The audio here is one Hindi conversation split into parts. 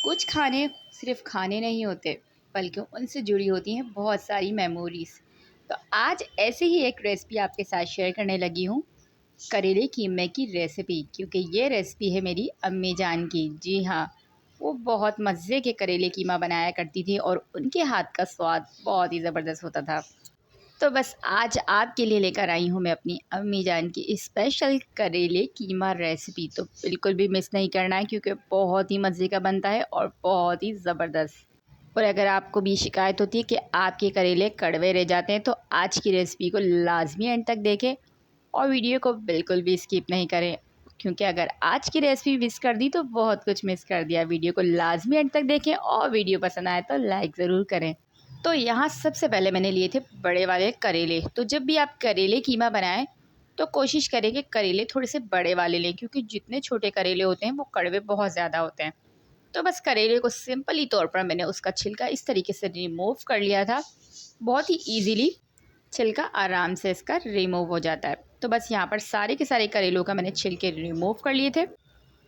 कुछ खाने सिर्फ खाने नहीं होते बल्कि उनसे जुड़ी होती हैं बहुत सारी मेमोरीज। तो आज ऐसे ही एक रेसिपी आपके साथ शेयर करने लगी हूँ, करेले कीमे की रेसिपी। क्योंकि ये रेसिपी है मेरी अम्मी जान की। जी हाँ, वो बहुत मज़े के करेले कीमा बनाया करती थी और उनके हाथ का स्वाद बहुत ही ज़बरदस्त होता था। तो बस आज आपके लिए लेकर आई हूँ मैं अपनी अम्मी जान की स्पेशल करेले कीमा रेसिपी। तो बिल्कुल भी मिस नहीं करना है क्योंकि बहुत ही मज़े का बनता है और बहुत ही ज़बरदस्त। और अगर आपको भी शिकायत होती है कि आपके करेले कड़वे रह जाते हैं तो आज की रेसिपी को लाजमी एंड तक देखें और वीडियो को बिल्कुल भी स्किप नहीं करें, क्योंकि अगर आज की रेसिपी मिस कर दी तो बहुत कुछ मिस कर दिया। वीडियो को लाजमी एंड तक देखें और वीडियो पसंद आए तो लाइक ज़रूर करें। तो यहाँ सबसे पहले मैंने लिए थे बड़े वाले करेले। तो जब भी आप करेले कीमा बनाएं तो कोशिश करें कि करेले थोड़े से बड़े वाले लें, क्योंकि जितने छोटे करेले होते हैं वो कड़वे बहुत ज़्यादा होते हैं। तो बस करेले को सिंपली तौर पर मैंने उसका छिलका इस तरीके से रिमूव कर लिया था। बहुत ही ईजीली छिलका आराम से इसका रिमूव हो जाता है। तो बस यहाँ पर सारे के सारे करेलों का मैंने छिलके रिमूव कर लिए थे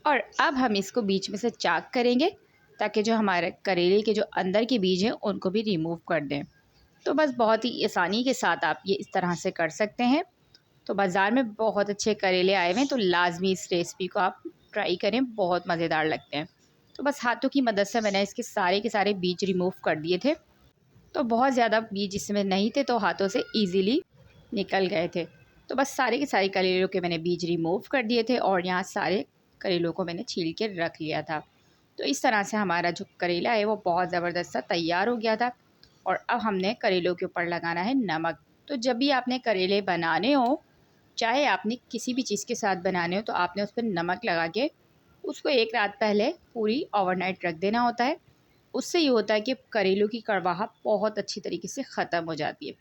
और अब हम इसको बीच में से चाक करेंगे ताकि जो हमारे करेले के जो अंदर के बीज हैं उनको भी रिमूव कर दें। तो बस बहुत ही आसानी के साथ आप ये इस तरह से कर सकते हैं। तो बाज़ार में बहुत अच्छे करेले आए हुए हैं, तो लाजमी इस रेसिपी को आप ट्राई करें, बहुत मज़ेदार लगते हैं। तो बस हाथों की मदद से मैंने इसके सारे के सारे बीज रिमूव कर दिए थे। तो बहुत ज़्यादा बीज इसमें नहीं थे तो हाथों से ईज़िली निकल गए थे। तो बस सारे के सारे करेलों के मैंने बीज रिमूव कर दिए थे और यहाँ सारे करेलों को मैंने छील के रख लिया था। तो इस तरह से हमारा जो करेला है वो बहुत ज़बरदस्त सा तैयार हो गया था। और अब हमने करेलों के ऊपर लगाना है नमक। तो जब भी आपने करेले बनाने हो, चाहे आपने किसी भी चीज़ के साथ बनाने हो, तो आपने उस पर नमक लगा के उसको एक रात पहले पूरी ओवरनाइट रख देना होता है। उससे ये होता है कि करेलों की कड़वाहट बहुत अच्छी तरीके से ख़त्म हो जाती है।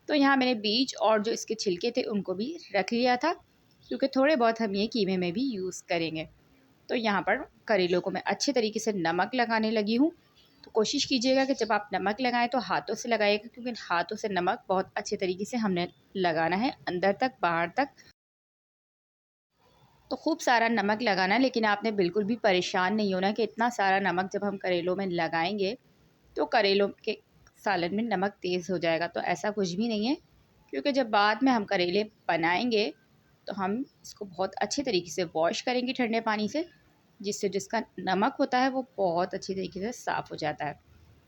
तो यहाँ मैंने बीज और जो इसके छिलके थे उनको भी रख लिया था, क्योंकि थोड़े बहुत हम ये कीमे में भी यूज़ करेंगे। तो यहाँ पर करेलों को मैं अच्छे तरीके से नमक लगाने लगी हूँ। तो कोशिश कीजिएगा कि जब आप नमक लगाएं तो हाथों से लगाइएगा, क्योंकि हाथों से नमक बहुत अच्छे तरीके से हमने लगाना है अंदर तक बाहर तक। तो खूब सारा नमक लगाना है, लेकिन आपने बिल्कुल भी परेशान नहीं होना कि इतना सारा नमक जब हम करेलों में लगाएंगे तो करेलों के सालन में नमक तेज़ हो जाएगा। तो ऐसा कुछ भी नहीं है, क्योंकि जब बाद में हम करेले बनाएंगे तो हम इसको बहुत अच्छे तरीके से वॉश करेंगे ठंडे पानी से, जिससे जिसका नमक होता है वो बहुत अच्छी तरीके से साफ़ हो जाता है।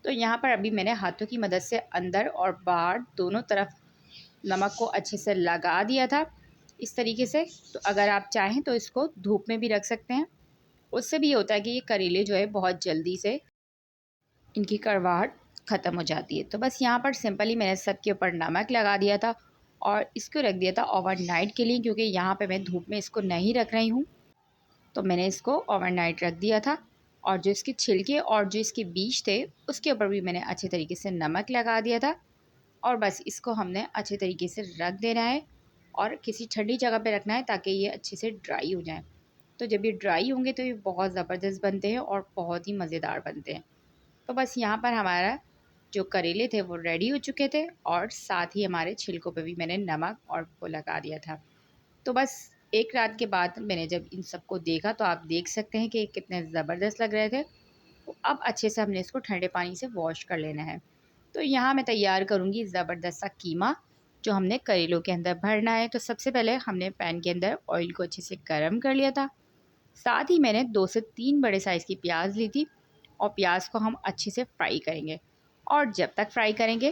तो यहाँ पर अभी मैंने हाथों की मदद से अंदर और बाहर दोनों तरफ नमक को अच्छे से लगा दिया था इस तरीके से। तो अगर आप चाहें तो इसको धूप में भी रख सकते हैं। उससे भी ये होता है कि ये करेले जो है बहुत जल्दी से इनकी कड़वाहट ख़त्म हो जाती है। तो बस यहाँ पर सिंपली मैंने सबके ऊपर नमक लगा दिया था और इसको रख दिया था ओवरनाइट के लिए, क्योंकि यहाँ पे मैं धूप में इसको नहीं रख रही हूँ। तो मैंने इसको ओवरनाइट रख दिया था और जो इसके छिलके और जो इसके बीज थे उसके ऊपर भी मैंने अच्छे तरीके से नमक लगा दिया था। और बस इसको हमने अच्छे तरीके से रख देना है और किसी ठंडी जगह पे रखना है ताकि ये अच्छे से ड्राई हो जाए। तो जब ये ड्राई होंगे तो ये बहुत ज़बरदस्त बनते हैं और बहुत ही मज़ेदार बनते हैं। तो बस यहाँ पर हमारा जो करेले थे वो रेडी हो चुके थे और साथ ही हमारे छिलकों पे भी मैंने नमक और वो लगा दिया था। तो बस एक रात के बाद मैंने जब इन सबको देखा तो आप देख सकते हैं कि कितने ज़बरदस्त लग रहे थे। तो अब अच्छे से हमने इसको ठंडे पानी से वॉश कर लेना है। तो यहाँ मैं तैयार करूँगी ज़बरदस्त सा कीमा जो हमने करेलों के अंदर भरना है। तो सबसे पहले हमने पैन के अंदर ऑयल को अच्छे से गर्म कर लिया था। साथ ही मैंने 2 से 3 बड़े साइज़ की प्याज ली थी और प्याज को हम अच्छे से फ्राई करेंगे। और जब तक फ्राई करेंगे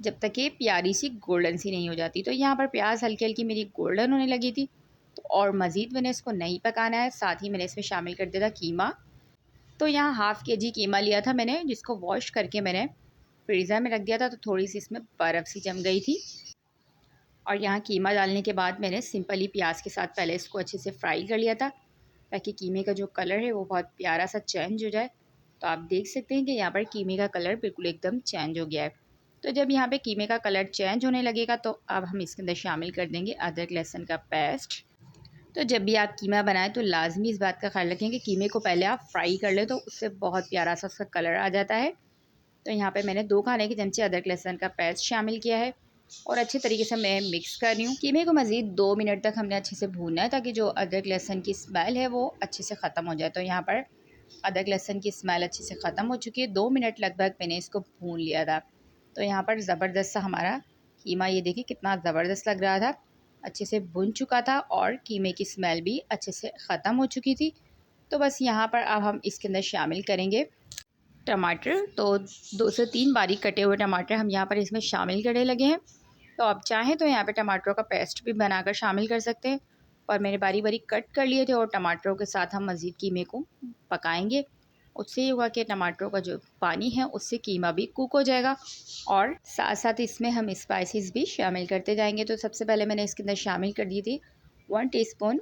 जब तक ये प्यारी सी गोल्डन सी नहीं हो जाती। तो यहाँ पर प्याज हल्की हल्की मेरी गोल्डन होने लगी थी। तो और मज़ीद मैंने इसको नहीं पकाना है। साथ ही मैंने इसमें शामिल कर दिया था कीमा। तो यहाँ हाफ़ केजी कीमा लिया था मैंने, जिसको वॉश करके मैंने फ्रीज़र में रख दिया था। तो थोड़ी सी इसमें बर्फ़ सी जम गई थी। और यहाँ कीमा डालने के बाद मैंने सिंपली प्याज के साथ पहले इसको अच्छे से फ्राई कर लिया था, ताकि कीमे का जो कलर है वो बहुत प्यारा सा चेंज हो जाए। तो आप देख सकते हैं कि यहाँ पर कीमे का कलर बिल्कुल एकदम चेंज हो गया है। तो जब यहाँ पे कीमे का कलर चेंज होने लगेगा तो अब हम इसके अंदर शामिल कर देंगे अदरक लहसुन का पेस्ट। तो जब भी आप कीमा बनाएं तो लाजमी इस बात का ख्याल रखें कि कीमे को पहले आप फ्राई कर लें, तो उससे बहुत प्यारा सा उसका कलर आ जाता है। तो यहाँ पे मैंने 2 खाने के चमचे अदरक लहसुन का पेस्ट शामिल किया है और अच्छे तरीके से मैं मिक्स कर रही हूँ। कीमे को मज़ीद 2 मिनट तक हमने अच्छे से भूनना है ताकि जो अदरक लहसुन की स्मेल है वो अच्छे से ख़त्म हो जाए। तो यहाँ पर अदरक लहसुन की स्मेल अच्छे से ख़त्म हो चुकी है। 2 मिनट लगभग मैंने इसको भून लिया था। तो यहाँ पर ज़बरदस्त सा हमारा कीमा, ये देखिए कितना ज़बरदस्त लग रहा था, अच्छे से भुन चुका था और कीमे की स्मेल भी अच्छे से ख़त्म हो चुकी थी। तो बस यहाँ पर अब हम इसके अंदर शामिल करेंगे टमाटर। तो 2 से 3 बारीक कटे हुए टमाटर हम यहाँ पर इसमें शामिल करने लगे हैं। तो आप चाहें तो यहाँ पे टमाटरों का पेस्ट भी बनाकर शामिल कर सकते हैं, और मैंने बारीक बारीक कट कर लिए थे और टमाटरों के साथ हम मज़ीद कीमे को पकाएंगे। उससे ये हुआ कि टमाटरों का जो पानी है उससे कीमा भी कुक हो जाएगा, और साथ साथ इसमें हम स्पाइसेस भी शामिल करते जाएंगे। तो सबसे पहले मैंने इसके अंदर शामिल कर दी थी 1 टीस्पून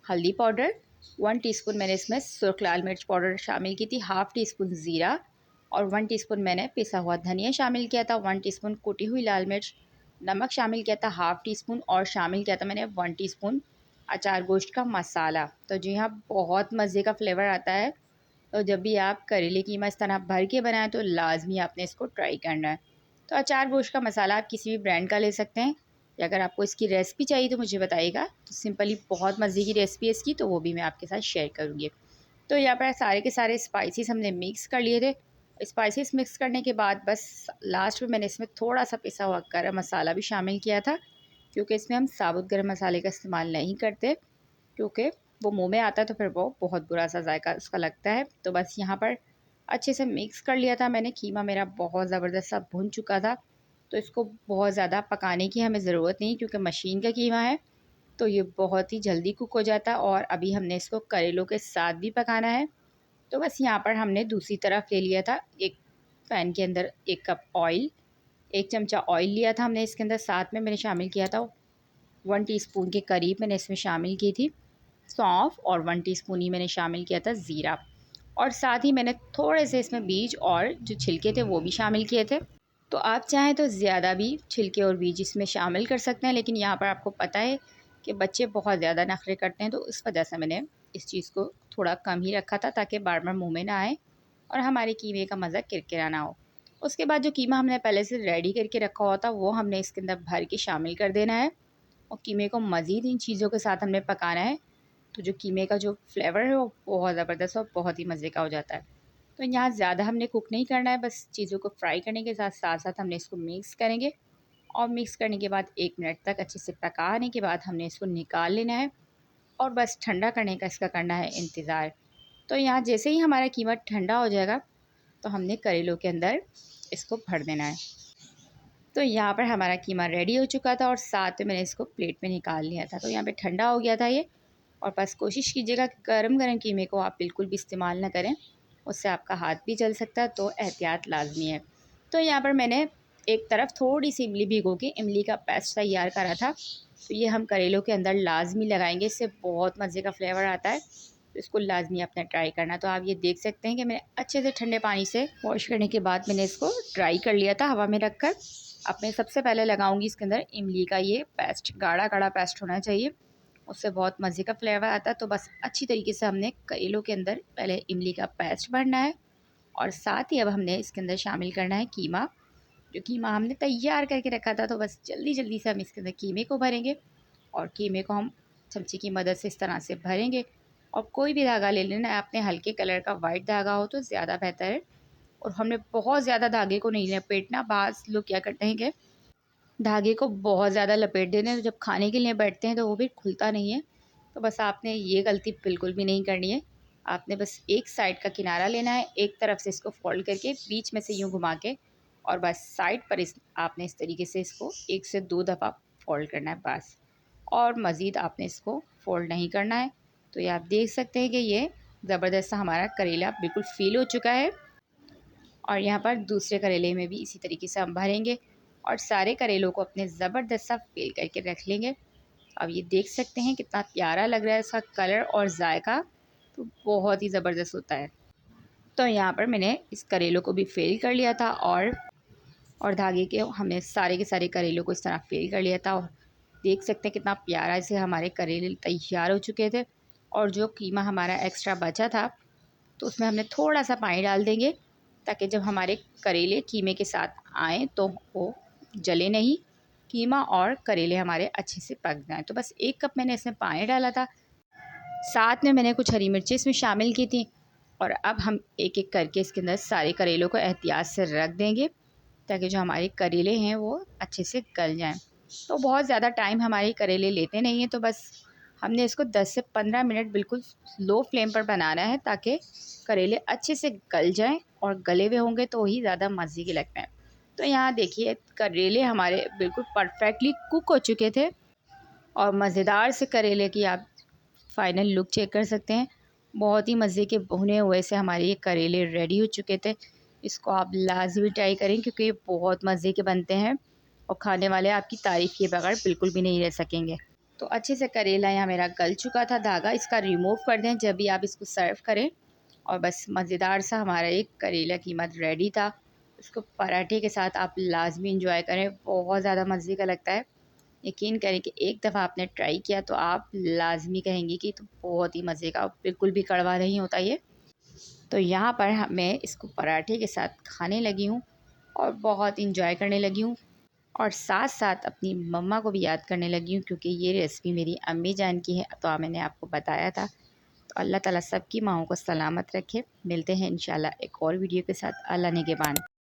हल्दी पाउडर, 1 टीस्पून मैंने इसमें सुर्ख लाल मिर्च पाउडर शामिल की थी, हाफ़ टी स्पून ज़ीरा, और 1 टीस्पून मैंने पिसा हुआ धनिया शामिल किया था, 1 टीस्पून कुटी हुई लाल मिर्च, नमक शामिल किया था हाफ़ टी स्पून, और शामिल किया था मैंने 1 टीस्पून अचार गोश्त का मसाला। तो जी हाँ, बहुत मज़े का फ्लेवर आता है। तो जब भी आप करेले कीमा इस तरह भर के बनाएं तो लाजमी आपने इसको ट्राई करना है। तो अचार गोश्त का मसाला आप किसी भी ब्रांड का ले सकते हैं, या अगर आपको इसकी रेसिपी चाहिए तो मुझे बताइएगा। तो सिंपली बहुत मज़े की रेसिपी है इसकी, तो वो भी मैं आपके साथ शेयर करूँगी। तो यहाँ पर सारे के सारे स्पाइसेस हमने मिक्स कर लिए थे। स्पाइसेस मिक्स करने के बाद बस लास्ट में मैंने इसमें थोड़ा सा पिसा हुआ गरम मसाला भी शामिल किया था, क्योंकि इसमें हम साबुत गरम मसाले का इस्तेमाल नहीं करते, क्योंकि वो मुंह में आता है तो फिर वो बहुत बुरा सा जायका उसका लगता है। तो बस यहाँ पर अच्छे से मिक्स कर लिया था मैंने। कीमा मेरा बहुत ज़बरदस्त सा भुन चुका था, तो इसको बहुत ज़्यादा पकाने की हमें ज़रूरत नहीं, क्योंकि मशीन का कीमा है तो ये बहुत ही जल्दी कुक हो जाता है। और अभी हमने इसको करेलों के साथ भी पकाना है। तो बस यहाँ पर हमने दूसरी तरफ ले लिया था, एक पैन के अंदर 1 कप ऑयल, 1 चमचा ऑयल लिया था हमने इसके अंदर। साथ में मैंने शामिल किया था 1 टीस्पून के करीब मैंने इसमें शामिल की थी सौंफ, और 1 टीस्पून ही मैंने शामिल किया था ज़ीरा, और साथ ही मैंने थोड़े से इसमें बीज और जो छिलके थे वो भी शामिल किए थे। तो आप चाहें तो ज़्यादा भी छिलके और बीज इसमें शामिल कर सकते हैं, लेकिन यहाँ पर आपको पता है कि बच्चे बहुत ज़्यादा नखरे करते हैं, तो इस वजह से मैंने इस चीज़ को थोड़ा कम ही रखा था, ताकि बार बार मुँह में ना आए और हमारे कीमे का मज़ा किरकिरा ना हो। उसके बाद जो कीमा हमने पहले से रेडी करके रखा हुआ था वो हमने इसके अंदर भर के शामिल कर देना है, और कीमे को मज़ीद इन चीज़ों के साथ हमने पकाना है। तो जो कीमे का जो फ्लेवर है वो बहुत ज़बरदस्त और बहुत ही मज़े का हो जाता है। तो यहाँ ज़्यादा हमने कुक नहीं करना है, बस चीज़ों को फ्राई करने के साथ साथ साथ हमने इसको मिक्स करेंगे, और मिक्स करने के बाद 1 मिनट तक अच्छे से पकाने के बाद हमने इसको निकाल लेना है, और बस ठंडा करने का इसका करना है इंतज़ार। तो यहाँ जैसे ही हमारा कीमा ठंडा हो जाएगा तो हमने करेलों के अंदर इसको भर देना है। तो यहाँ पर हमारा कीमा रेडी हो चुका था, और साथ में मैंने इसको प्लेट में निकाल लिया था। तो यहाँ पे ठंडा हो गया था ये, और बस कोशिश कीजिएगा कि गरम गरम कीमे को आप बिल्कुल भी इस्तेमाल ना करें, उससे आपका हाथ भी जल सकता है, तो एहतियात लाजमी है। तो यहाँ पर मैंने एक तरफ थोड़ी सी इमली भिगो के इमली का पेस्ट तैयार करा था, तो ये हम करेलों के अंदर लाजमी लगाएंगे, इससे बहुत मज़े का फ्लेवर आता है। तो इसको लाजमी अपना ट्राई करना। तो आप ये देख सकते हैं कि मैंने अच्छे से ठंडे पानी से वॉश करने के बाद मैंने इसको ड्राई कर लिया था हवा में रख कर। अब मैं सबसे पहले लगाऊंगी इसके अंदर इमली का ये पेस्ट, गाढ़ा गाढ़ा पेस्ट होना चाहिए, उससे बहुत मज़े का फ्लेवर आता है। तो बस अच्छी तरीके से हमने करेलों के अंदर पहले इमली का पेस्ट भरना है, और साथ ही अब हमने इसके अंदर शामिल करना है कीमा, जो कीमा हमने तैयार करके रखा था। तो बस जल्दी जल्दी से हम इसके अंदर कीमे को भरेंगे, और कीमे को हम चमचे की मदद से इस तरह से भरेंगे। और कोई भी धागा ले लेना, आपने हल्के कलर का वाइट धागा हो तो ज़्यादा बेहतर है, और हमने बहुत ज़्यादा धागे को नहीं लपेटना। बाज़ लोग क्या करते हैं कि धागे को बहुत ज़्यादा लपेट देते हैं, तो जब खाने के लिए बैठते हैं तो वो भी खुलता नहीं है। तो बस आपने ये गलती बिल्कुल भी नहीं करनी है। आपने बस एक साइड का किनारा लेना है, एक तरफ से इसको फोल्ड करके बीच में से यूँ घुमा के, और बस साइड पर आपने इस तरीके से इसको 1 से 2 दफ़ा फोल्ड करना है बस, और मज़ीद आपने इसको फोल्ड नहीं करना है। तो ये आप देख सकते हैं कि ये ज़बरदस्त हमारा करेला बिल्कुल फ़ील हो चुका है, और यहाँ पर दूसरे करेले में भी इसी तरीके से हम भरेंगे, और सारे करेलों को अपने ज़बरदस्त सा फ़िल करके रख लेंगे। अब ये देख सकते हैं कितना प्यारा लग रहा है, इसका कलर और जायका तो बहुत ही ज़बरदस्त होता है। तो यहाँ पर मैंने इस करेलों को भी फ़िल कर लिया था, और धागे के हमने सारे के सारे करेलों को इस तरह फ़िल कर लिया था, और देख सकते हैं कितना प्यारा से हमारे करेले तैयार हो चुके थे। और जो कीमा हमारा एक्स्ट्रा बचा था तो उसमें हमने थोड़ा सा पानी डाल देंगे, ताकि जब हमारे करेले कीमे के साथ आएँ तो वो जले नहीं, कीमा और करेले हमारे अच्छे से पक जाएँ। तो बस 1 कप मैंने इसमें पानी डाला था, साथ में मैंने कुछ हरी मिर्चें इसमें शामिल की थी, और अब हम एक एक करके इसके अंदर सारे करेलों को एहतियात से रख देंगे ताकि जो हमारे करेले हैं वो अच्छे से गल जाएं। तो बहुत ज़्यादा टाइम हमारे करेले लेते नहीं हैं, तो बस हमने इसको 10 से 15 मिनट बिल्कुल लो फ्लेम पर बनाना है ताकि करेले अच्छे से गल जाएं, और गले हुए होंगे तो ही ज़्यादा मज़े के लगते हैं। तो यहाँ देखिए करेले हमारे बिल्कुल परफेक्टली कुक हो चुके थे, और मज़ेदार से करेले की आप फाइनल लुक चेक कर सकते हैं। बहुत ही मज़े के भुने हुए से हमारे ये करेले रेडी हो चुके थे। इसको आप लाजमी ट्राई करें क्योंकि ये बहुत मज़े के बनते हैं और खाने वाले आपकी तारीफ़ किए बगैर बिल्कुल भी नहीं रह सकेंगे। तो अच्छे से करेला यहाँ मेरा गल चुका था, धागा इसका रिमूव कर दें जब भी आप इसको सर्व करें। और बस मज़ेदार सा हमारा एक करेला कीमत रेडी था। इसको पराठे के साथ आप लाजमी इंजॉय करें, बहुत ज़्यादा मज़े का लगता है। यकीन करें कि एक दफ़ा आपने ट्राई किया तो आप लाजमी कहेंगे कि तो बहुत ही मज़े का, बिल्कुल भी कड़वा नहीं होता ये। तो यहाँ पर मैं इसको पराठे के साथ खाने लगी हूँ और बहुत इंजॉय करने लगी हूँ, और साथ साथ अपनी मम्मा को भी याद करने लगी हूँ क्योंकि ये रेसिपी मेरी अम्मी जान की है, तो मैंने आपको बताया था। तो अल्लाह ताला सबकी माँओं को सलामत रखे। मिलते हैं इंशाल्लाह एक और वीडियो के साथ। अल्लाह निगहबान।